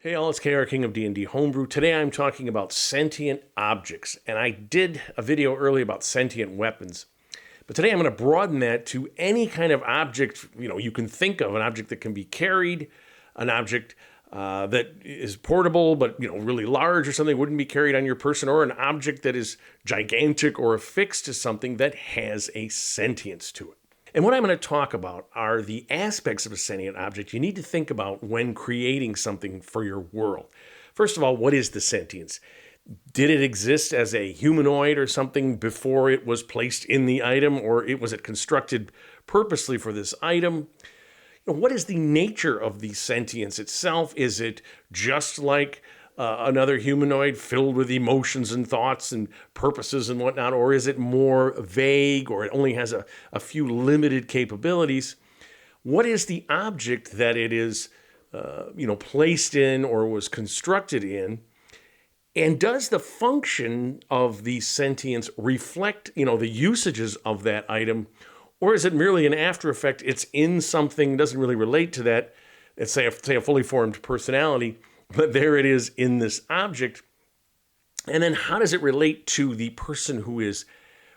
Hey all, it's KR King of D&D Homebrew. Today I'm talking about sentient objects, and I did a video earlier about sentient weapons. But today I'm going to broaden that to any kind of object, you can think of, an object that can be carried, an object that is portable but, really large or something wouldn't be carried on your person, or an object that is gigantic or affixed to something that has a sentience to it. And what I'm going to talk about are the aspects of a sentient object you need to think about when creating something for your world. First of all, what is the sentience? Did it exist as a humanoid or something before it was placed in the item, or was it constructed purposely for this item? What is the nature of the sentience itself? Is it just like another humanoid filled with emotions and thoughts and purposes and whatnot, or is it more vague, or it only has a few limited capabilities? What is the object that it is, placed in or was constructed in? And does the function of the sentience reflect, the usages of that item, or is it merely an after effect? It's in something, doesn't really relate to that. Let's say a fully formed personality, but there it is in this object. And then how does it relate to the person who is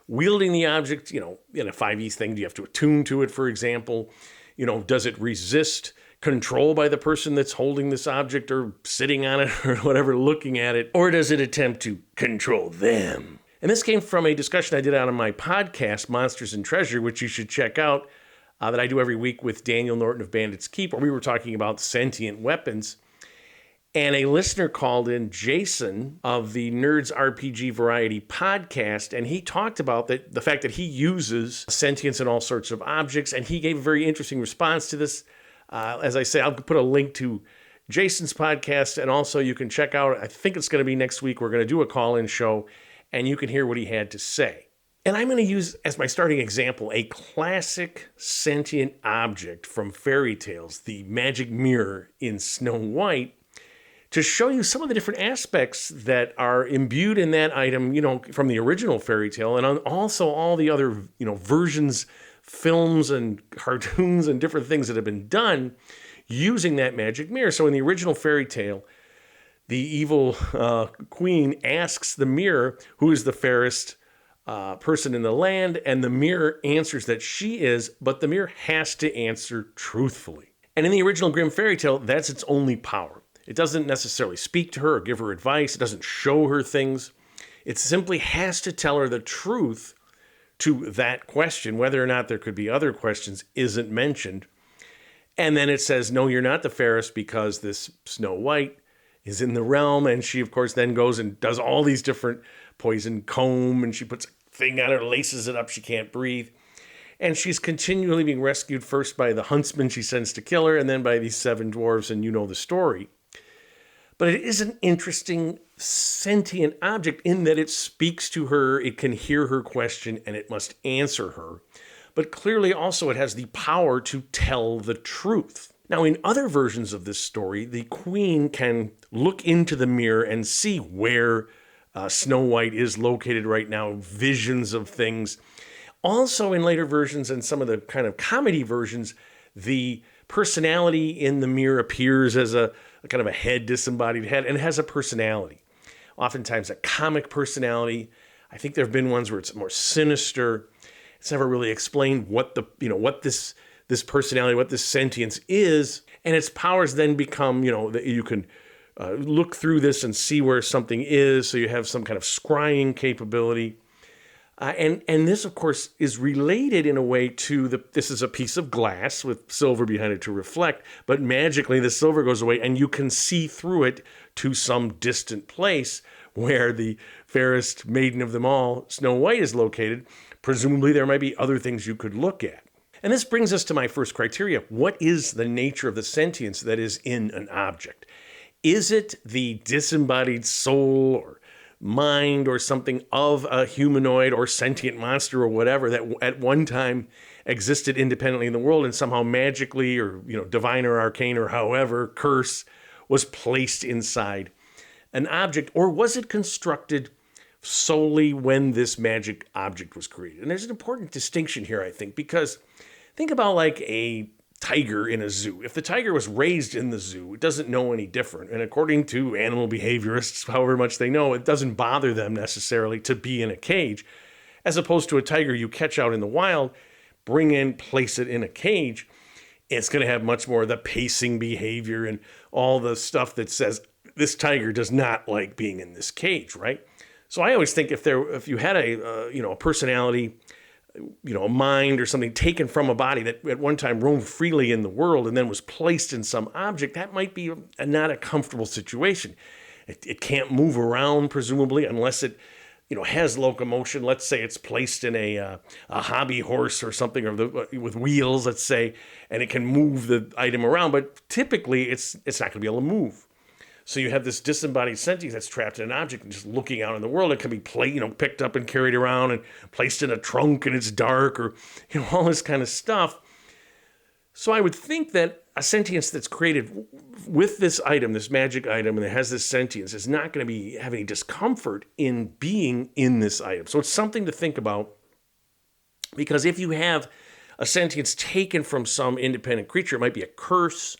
wielding the object? In a 5e thing, do you have to attune to it, for example? Does it resist control by the person that's holding this object or sitting on it or whatever, looking at it? Or does it attempt to control them? And this came from a discussion I did out on my podcast, Monsters and Treasury, which you should check out, that I do every week with Daniel Norton of Bandit's Keep, where we were talking about sentient weapons. And a listener called in, Jason, of the Nerds RPG Variety podcast, and he talked about the fact that he uses sentience in all sorts of objects, and he gave a very interesting response to this. As I say, I'll put a link to Jason's podcast, and also you can check out, I think it's going to be next week, we're going to do a call-in show, and you can hear what he had to say. And I'm going to use, as my starting example, a classic sentient object from fairy tales, the magic mirror in Snow White, to show you some of the different aspects that are imbued in that item, from the original fairy tale, and also all the other, versions, films and cartoons and different things that have been done using that magic mirror. So in the original fairy tale, the evil queen asks the mirror who is the fairest person in the land, and the mirror answers that she is, but the mirror has to answer truthfully. And in the original Grimm fairy tale, that's its only power. It doesn't necessarily speak to her or give her advice. It doesn't show her things. It simply has to tell her the truth to that question. Whether or not there could be other questions isn't mentioned. And then it says, no, you're not the fairest because this Snow White is in the realm. And she, of course, then goes and does all these different poison comb, and she puts a thing on her, laces it up, she can't breathe. And she's continually being rescued, first by the huntsman she sends to kill her, and then by these 7 dwarves, and you know the story. But it is an interesting sentient object in that it speaks to her, it can hear her question, and it must answer her. But clearly also it has the power to tell the truth. Now, in other versions of this story, the queen can look into the mirror and see where Snow White is located right now, visions of things. Also, in later versions and some of the kind of comedy versions, the personality in the mirror appears as a kind of a head, disembodied head, and it has a personality. Oftentimes a comic personality. I think there have been ones where it's more sinister. It's never really explained what this personality, what this sentience is, and its powers then become, that you can look through this and see where something is, so you have some kind of scrying capability. And this, of course, is related in a way to this is a piece of glass with silver behind it to reflect, but magically the silver goes away and you can see through it to some distant place where the fairest maiden of them all, Snow White, is located. Presumably there might be other things you could look at. And this brings us to my first criteria. What is the nature of the sentience that is in an object? Is it the disembodied soul or mind or something of a humanoid or sentient monster or whatever that at one time existed independently in the world and somehow magically or divine or arcane or however curse was placed inside an object? Or was it constructed solely when this magic object was created? And there's an important distinction here, I think, because think about like a tiger in a zoo. If the tiger was raised in the zoo, it doesn't know any different. And according to animal behaviorists, however much they know, it doesn't bother them necessarily to be in a cage, as opposed to a tiger you catch out in the wild, bring in, place it in a cage. It's going to have much more of the pacing behavior and all the stuff that says this tiger does not like being in this cage, right? So I always think if you had a personality, a mind or something taken from a body that at one time roamed freely in the world and then was placed in some object, that might be not a comfortable situation. It can't move around, presumably, unless it, has locomotion. Let's say it's placed in a hobby horse or something, with wheels, let's say, and it can move the item around. But typically, it's not going to be able to move. So you have this disembodied sentience that's trapped in an object and just looking out in the world. It can be picked up and carried around and placed in a trunk and it's dark, or all this kind of stuff. So I would think that a sentience that's created with this item, this magic item, and it has this sentience, is not going to have any discomfort in being in this item. So it's something to think about, because if you have a sentience taken from some independent creature, it might be a curse.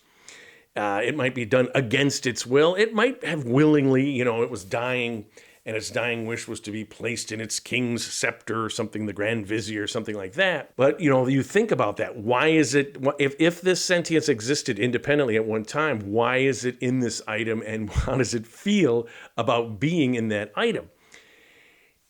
It might be done against its will. It might have willingly, it was dying, and its dying wish was to be placed in its king's scepter or something, the Grand Vizier or something like that. But, you think about that. Why is it, if this sentience existed independently at one time, why is it in this item, and how does it feel about being in that item?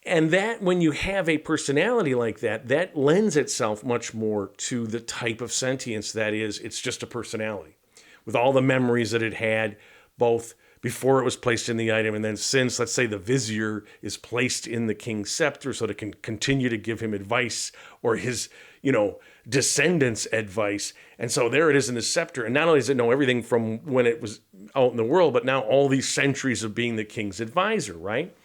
And that, when you have a personality like that, that lends itself much more to the type of sentience that is, it's just a personality, with all the memories that it had, both before it was placed in the item and then since, let's say, the vizier is placed in the king's scepter so that it can continue to give him advice, or his, descendants advice. And so there it is in the scepter. And not only does it know everything from when it was out in the world, but now all these centuries of being the king's advisor, right?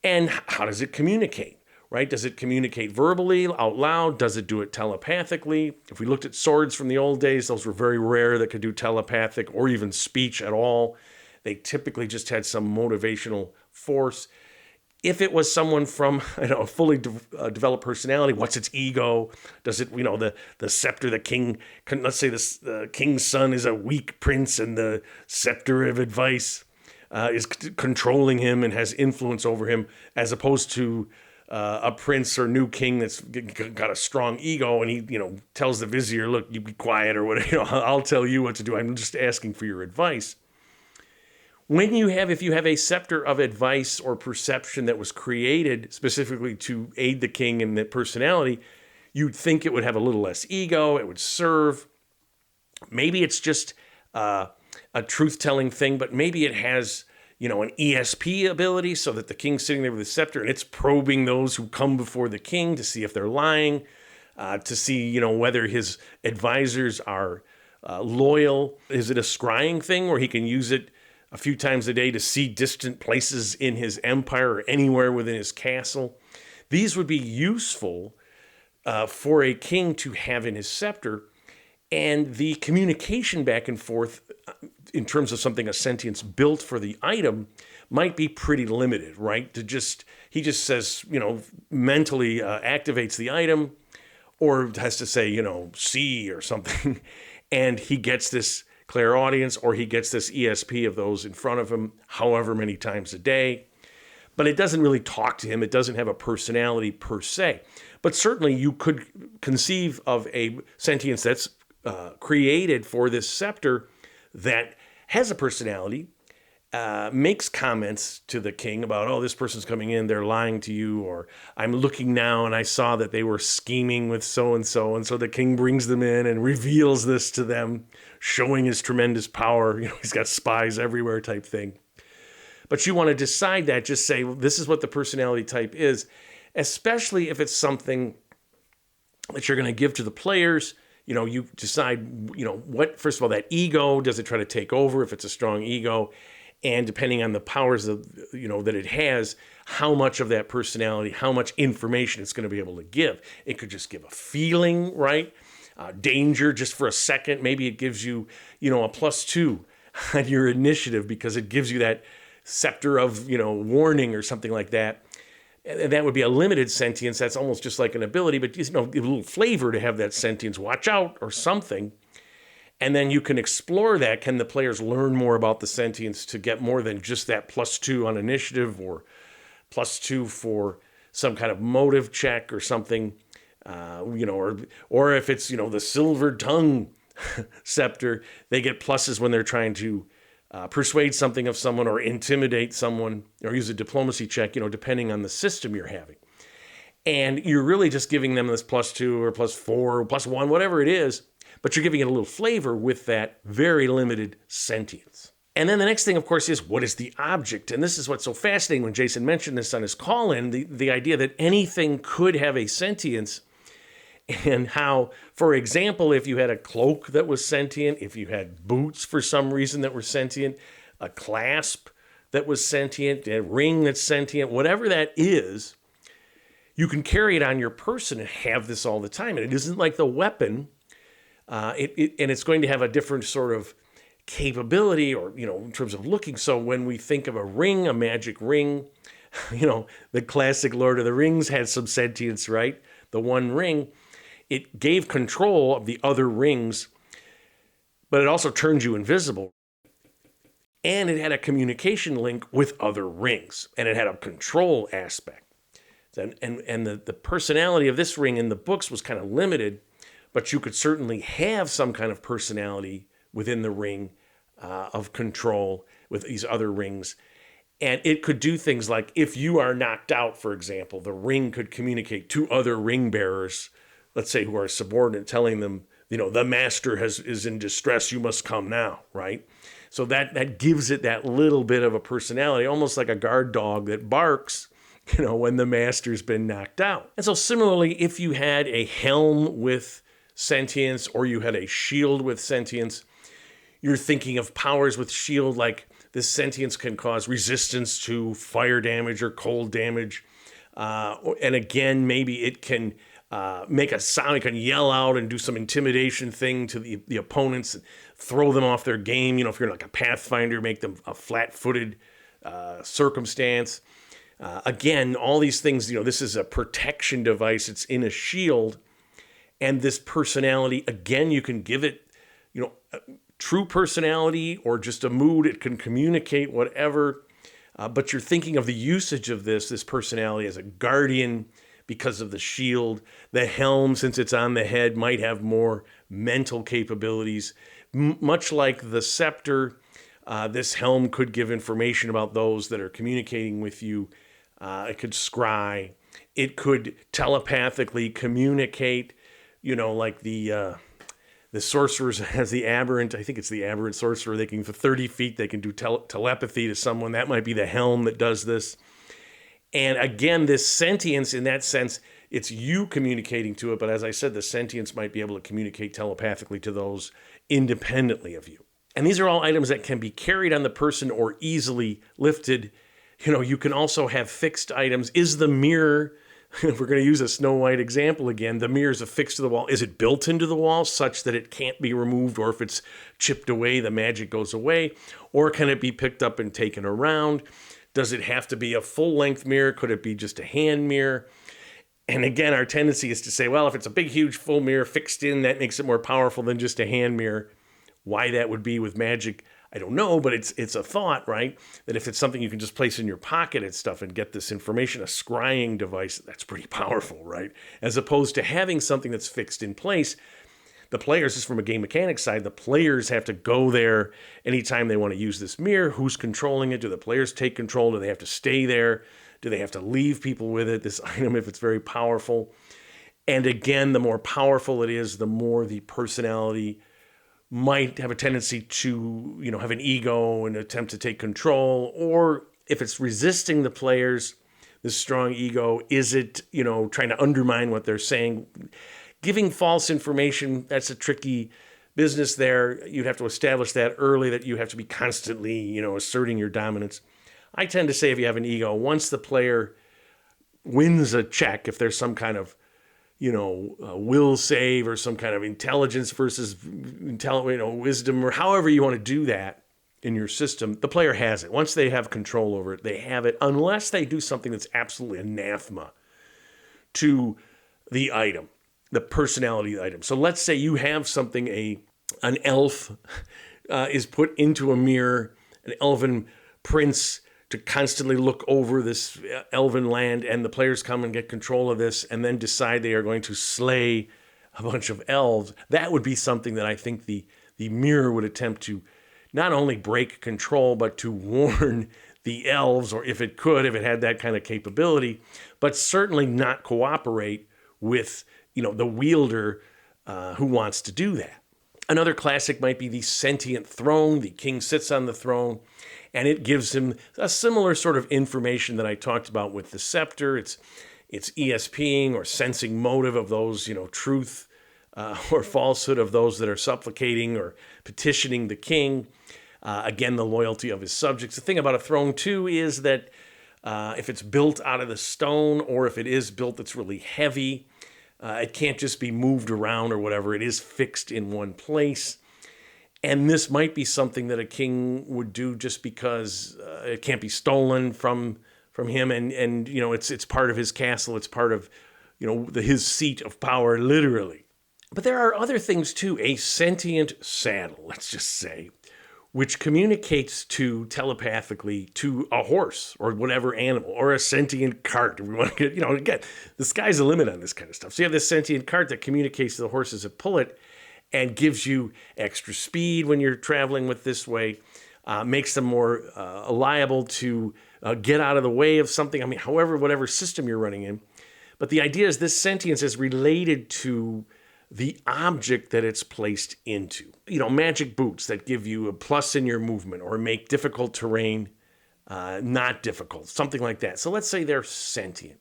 And how does it communicate? Right? Does it communicate verbally, out loud? Does it do it telepathically? If we looked at swords from the old days, those were very rare that could do telepathic or even speech at all. They typically just had some motivational force. If it was someone from a fully developed personality, what's its ego? Does it, the scepter, the king, let's say the king's son is a weak prince and the scepter of advice is controlling him and has influence over him, as opposed to a prince or new king that's got a strong ego, and he, tells the vizier, look, you be quiet, or whatever, I'll tell you what to do. I'm just asking for your advice. If you have a scepter of advice or perception that was created specifically to aid the king in that personality, you'd think it would have a little less ego. It would serve. Maybe it's just a truth-telling thing, but maybe it has an ESP ability, so that the king's sitting there with a scepter and it's probing those who come before the king to see if they're lying, to see, whether his advisors are loyal. Is it a scrying thing where he can use it a few times a day to see distant places in his empire or anywhere within his castle? These would be useful for a king to have in his scepter, and the communication back and forth in terms of something, a sentience built for the item, might be pretty limited, right? He just says, mentally activates the item, or has to say, see or something, and he gets this clairaudience, or he gets this ESP of those in front of him however many times a day. But it doesn't really talk to him. It doesn't have a personality per se. But certainly you could conceive of a sentience that's created for this scepter that has a personality, makes comments to the king about, oh, this person's coming in, they're lying to you, or I'm looking now and I saw that they were scheming with so-and-so, and so the king brings them in and reveals this to them, showing his tremendous power. He's got spies everywhere type thing. But you want to decide that, just say, well, this is what the personality type is, especially if it's something that you're going to give to the players. You decide, what, first of all, that ego, does it try to take over if it's a strong ego? And depending on the powers of, that it has, how much of that personality, how much information it's going to be able to give. It could just give a feeling, right? Danger just for a second. Maybe it gives you, a +2 on your initiative because it gives you that scepter of, warning or something like that. And that would be a limited sentience. That's almost just like an ability, but, give a little flavor to have that sentience. Watch out or something. And then you can explore that. Can the players learn more about the sentience to get more than just that +2 on initiative or +2 for some kind of motive check or something, or if it's, the silver tongue scepter, they get pluses when they're trying to persuade something of someone or intimidate someone or use a diplomacy check, depending on the system you're having. And you're really just giving them this +2 or +4 or +1, whatever it is, but you're giving it a little flavor with that very limited sentience. And then the next thing, of course, is what is the object? And this is what's so fascinating when Jason mentioned this on his call-in, the idea that anything could have a sentience, and how, for example, if you had a cloak that was sentient, if you had boots for some reason that were sentient, a clasp that was sentient, a ring that's sentient, whatever that is, you can carry it on your person and have this all the time. And it isn't like the weapon, and it's going to have a different sort of capability or, in terms of looking. So when we think of a ring, a magic ring, the classic Lord of the Rings had some sentience, right? The One Ring, it gave control of the other rings, but it also turned you invisible. And it had a communication link with other rings, and it had a control aspect. And the personality of this ring in the books was kind of limited, but you could certainly have some kind of personality within the ring of control with these other rings. And it could do things like, if you are knocked out, for example, the ring could communicate to other ring bearers, let's say who are subordinate, telling them, the master is in distress, you must come now, right? So that gives it that little bit of a personality, almost like a guard dog that barks, when the master's been knocked out. And so similarly, if you had a helm with sentience or you had a shield with sentience, you're thinking of powers with shield, like this sentience can cause resistance to fire damage or cold damage. And again, maybe it can make a sound, it can yell out and do some intimidation thing to the opponents and throw them off their game. If you're like a Pathfinder, make them a flat-footed circumstance. Again, all these things, this is a protection device. It's in a shield. And this personality, again, you can give it, true personality or just a mood. It can communicate whatever. But you're thinking of the usage of this personality as a guardian because of the shield. The helm, since it's on the head, might have more mental capabilities. Much like the scepter, this helm could give information about those that are communicating with you. It could scry. It could telepathically communicate, like the sorcerers has the aberrant, I think it's the aberrant sorcerer. They can, for 30 feet, they can do telepathy to someone. That might be the helm that does this. And again, this sentience, in that sense, it's you communicating to it. But as I said, the sentience might be able to communicate telepathically to those independently of you. And these are all items that can be carried on the person or easily lifted. You can also have fixed items. Is the mirror, if we're going to use a Snow White example again, the mirror is affixed to the wall. Is it built into the wall such that it can't be removed, or if it's chipped away, the magic goes away? Or can it be picked up and taken around? Does it have to be a full-length mirror? Could it be just a hand mirror? And again, our tendency is to say, well, if it's a big, huge, full mirror fixed in, that makes it more powerful than just a hand mirror. Why that would be with magic, I don't know, but it's a thought, right? That if it's something you can just place in your pocket and stuff and get this information, a scrying device, that's pretty powerful, right? As opposed to having something that's fixed in place. The players, just from a game mechanics side, the players have to go there anytime they want to use this mirror. Who's controlling it? Do the players take control? Do they have to stay there? Do they have to leave people with it, this item, if it's very powerful? And again, the more powerful it is, the more the personality might have a tendency to, have an ego and attempt to take control. Or if it's resisting the players, this strong ego, is it, trying to undermine what they're saying? Giving false information, that's a tricky business there. You'd have to establish that early, that you have to be constantly, asserting your dominance. I tend to say if you have an ego, once the player wins a check, if there's some kind of, will save or some kind of intelligence versus wisdom, or however you want to do that in your system, the player has it. Once they have control over it, they have it, unless they do something that's absolutely anathema to the item, the personality of the item. So let's say you have something, an elf is put into a mirror, an elven prince to constantly look over this elven land, and the players come and get control of this and then decide they are going to slay a bunch of elves. That would be something that I think the mirror would attempt to not only break control, but to warn the elves, or if it had that kind of capability, but certainly not cooperate with, the wielder who wants to do that. Another classic might be the sentient throne. The king sits on the throne, and it gives him a similar sort of information that I talked about with the scepter. It's ESPing or sensing motive of those, truth or falsehood of those that are supplicating or petitioning the king. Again, the loyalty of his subjects. The thing about a throne, too, is that if it's built out of the stone, or if it is built that's really heavy, it can't just be moved around or whatever. It is fixed in one place. And this might be something that a king would do just because it can't be stolen from him. And it's part of his castle. It's part of, his seat of power, literally. But there are other things, too. A sentient saddle, let's just say, which communicates telepathically to a horse or whatever animal, or a sentient cart. We want to get, again, the sky's the limit on this kind of stuff. So you have this sentient cart that communicates to the horses that pull it and gives you extra speed when you're traveling with this way, makes them more liable to get out of the way of something. I mean, whatever system you're running in. But the idea is this sentience is related to the object that it's placed into. Magic boots that give you a plus in your movement or make difficult terrain not difficult, something like that. So let's say they're sentient.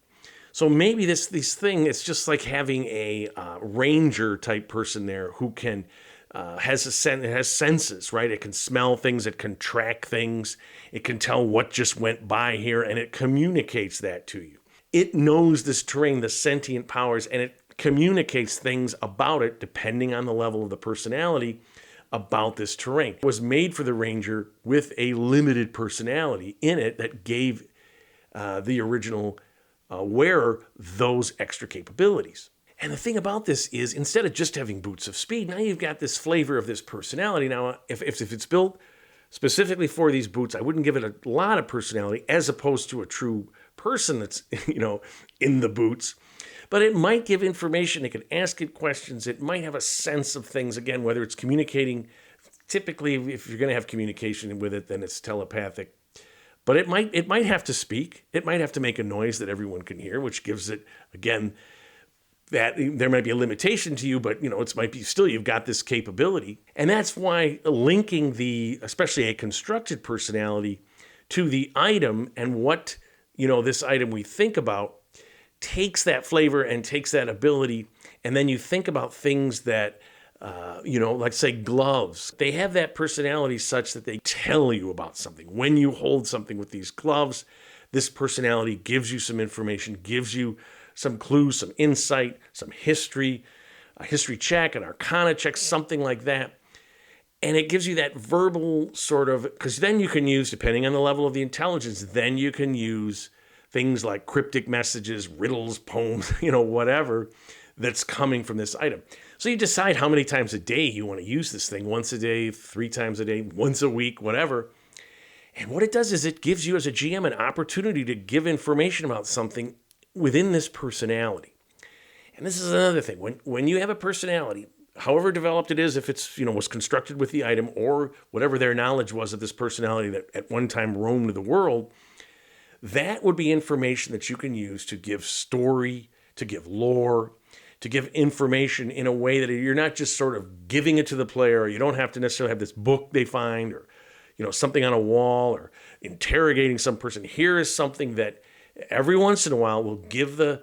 So maybe this thing, it's just like having a ranger type person there who can has senses, right? It can smell things, it can track things, it can tell what just went by here, and it communicates that to you. It knows this terrain, the sentient powers, and it communicates things about it depending on the level of the personality about this terrain. It was made for the ranger with a limited personality in it that gave the original wearer those extra capabilities. And the thing about this is, instead of just having boots of speed, now you've got this flavor of this personality. Now, if it's built specifically for these boots, I wouldn't give it a lot of personality as opposed to a true person that's, in the boots. But it might give information. It can ask it questions. It might have a sense of things, again, whether it's communicating. Typically, if you're going to have communication with it, then it's telepathic. But it might have to speak. It might have to make a noise that everyone can hear, which gives it, again, that there might be a limitation to you, but it might be still you've got this capability. And that's why linking especially a constructed personality to the item and what, this item we think about takes that flavor and takes that ability. And then you think about things that, like say gloves. They have that personality such that they tell you about something. When you hold something with these gloves, this personality gives you some information, gives you some clues, some insight, some history, a history check, an arcana check, something like that. And it gives you that verbal sort of, because then you can use, depending on the level of the intelligence, then you can use things like cryptic messages, riddles, poems, whatever that's coming from this item. So you decide how many times a day you want to use this thing, once a day, 3 times a day, once a week, whatever. And what it does is it gives you as a GM an opportunity to give information about something within this personality. And this is another thing. When you have a personality, however developed it is, if it's, was constructed with the item or whatever their knowledge was of this personality that at one time roamed the world, that would be information that you can use to give story, to give lore, to give information in a way that you're not just sort of giving it to the player. You don't have to necessarily have this book they find or, something on a wall or interrogating some person. Here is something that every once in a while will give the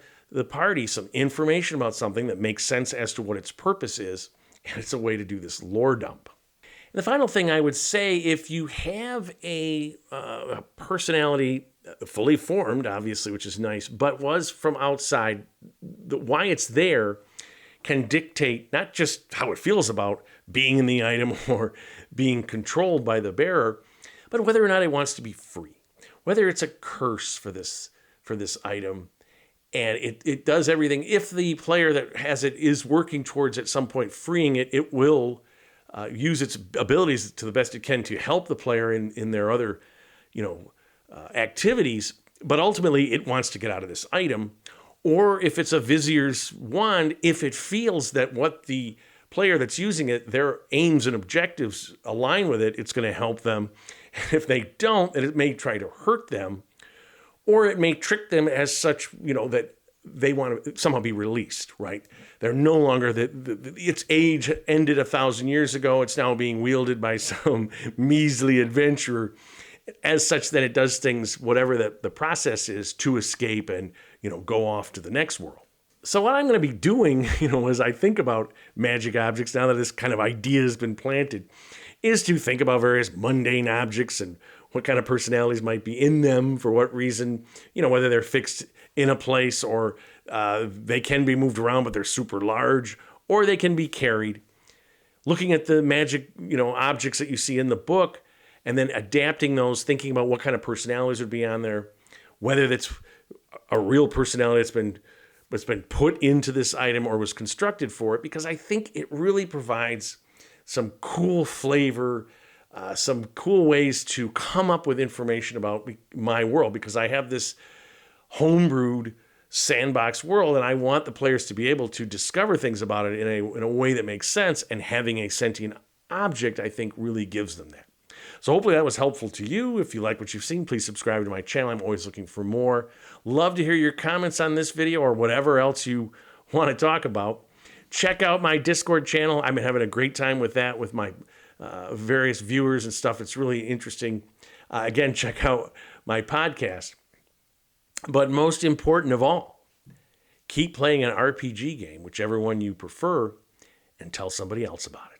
party some information about something that makes sense as to what its purpose is. And it's a way to do this lore dump. And the final thing I would say, if you have a personality fully formed, obviously, which is nice, but was from outside, why it's there can dictate not just how it feels about being in the item or being controlled by the bearer, but whether or not it wants to be free, whether it's a curse for this item. And it does everything. If the player that has it is working towards at some point freeing it, it will use its abilities to the best it can to help the player in their other, activities, but ultimately it wants to get out of this item. Or if it's a Vizier's wand, if it feels that what the player that's using it, their aims and objectives align with it, it's going to help them. And if they don't, then it may try to hurt them, or it may trick them as such, that they want to somehow be released, right? They're no longer, its age ended 1,000 years ago. It's now being wielded by some measly adventurer as such that it does things, whatever the process is, to escape and, go off to the next world. So what I'm going to be doing, as I think about magic objects, now that this kind of idea has been planted, is to think about various mundane objects and what kind of personalities might be in them, for what reason, whether they're fixed in a place or they can be moved around, but they're super large, or they can be carried. Looking at the magic, objects that you see in the book, and then adapting those, thinking about what kind of personalities would be on there, whether that's a real personality that's been put into this item or was constructed for it, because I think it really provides some cool flavor, some cool ways to come up with information about my world, because I have this homebrewed sandbox world, and I want the players to be able to discover things about it in a way that makes sense, and having a sentient object, I think, really gives them that. So hopefully that was helpful to you. If you like what you've seen, please subscribe to my channel. I'm always looking for more. Love to hear your comments on this video or whatever else you want to talk about. Check out my Discord channel. I've been having a great time with that, with my various viewers and stuff. It's really interesting. Again, check out my podcast. But most important of all, keep playing an RPG game, whichever one you prefer, and tell somebody else about it.